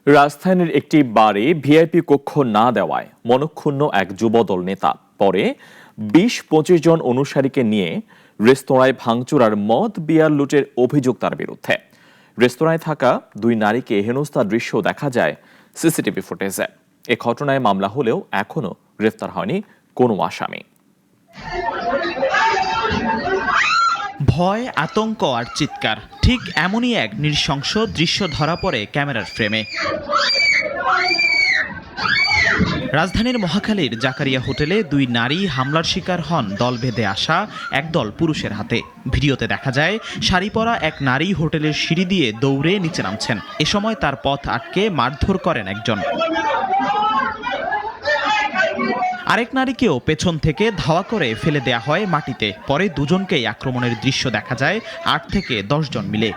রাজধানীর একটি বারে ভিআইপি কক্ষ না দেওয়ায় মনক্ষুণ্ণ এক যুবদল নেতা পরে ২০-২৫ জন অনুসারীকে নিয়ে রেস্তোরাঁয় ভাঙচুর আর মদ বিয়ার লুটের অভিযোগ তার বিরুদ্ধে। রেস্তোরাঁয় থাকা দুই নারীকে হেনস্থার দৃশ্য দেখা যায় সিসিটিভি ফুটেজে। এ ঘটনায় মামলা হলেও এখনো গ্রেফতার হয়নি কোনো আসামি। ভয়, আতঙ্ক আর চিৎকার, ঠিক এমনই এক নৃশংস দৃশ্য ধরা পড়ে ক্যামেরার ফ্রেমে। রাজধানীর মহাখালীর জাকারিয়া হোটেলে দুই নারী হামলার শিকার হন দল বেঁধে আসা একদল পুরুষের হাতে। ভিডিওতে দেখা যায় শাড়ি পরা এক নারী হোটেলের সিঁড়ি দিয়ে দৌড়ে নিচে নামছেন। এ সময় তার পথ আটকে মারধর করেন একজন। আরেক নারীকেও পেছন থেকে ধাওয়া করে ফেলে দেয়া হয় মাটিতে। পরে দুজনকেই আক্রমণের দৃশ্য দেখা যায় ৮ থেকে ১০ জন মিলে।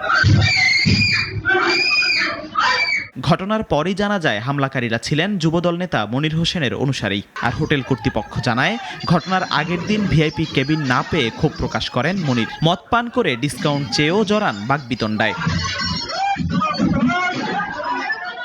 ঘটনার পরই জানা যায় হামলাকারীরা ছিলেন যুবদল নেতা মনির হোসেনের অনুসারী। আর হোটেল কর্তৃপক্ষ জানায় ঘটনার আগের দিন ভিআইপি কেবিন না পেয়ে ক্ষোভ প্রকাশ করেন মনির। মদ পান করে ডিসকাউন্ট চেয়েও জড়ান বাকবিতণ্ডায়।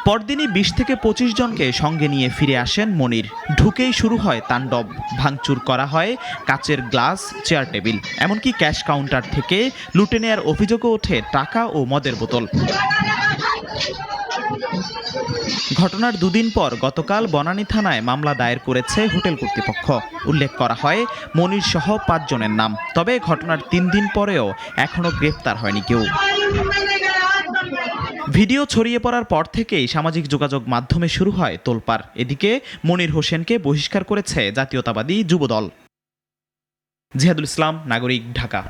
পরদিনই ২০ থেকে ২৫ জনকে সঙ্গে নিয়ে ফিরে আসেন মনির। ঢুকেই শুরু হয় তাণ্ডব। ভাঙচুর করা হয় কাচের গ্লাস, চেয়ার টেবিল, এমনকি ক্যাশ কাউন্টার থেকে লুটে নেয়ার অভিযোগও ওঠে টাকা ও মদের বোতল। ঘটনার দুদিন পর গতকাল বনানী থানায় মামলা দায়ের করেছে হোটেল কর্তৃপক্ষ। উল্লেখ করা হয় মনির সহ ৫ জনের নাম। তবে ঘটনার ৩ দিন পরেও এখনো গ্রেফতার হয়নি কেউ। ভিডিও ছড়িয়ে পড়ার পর থেকেই সামাজিক যোগাযোগ মাধ্যমে শুরু হয় তোলপাড়। এদিকে মনির হোসেনকে বহিষ্কার করেছে জাতীয়তাবাদী যুবদল। জিহাদুল ইসলাম, নাগরিক, ঢাকা।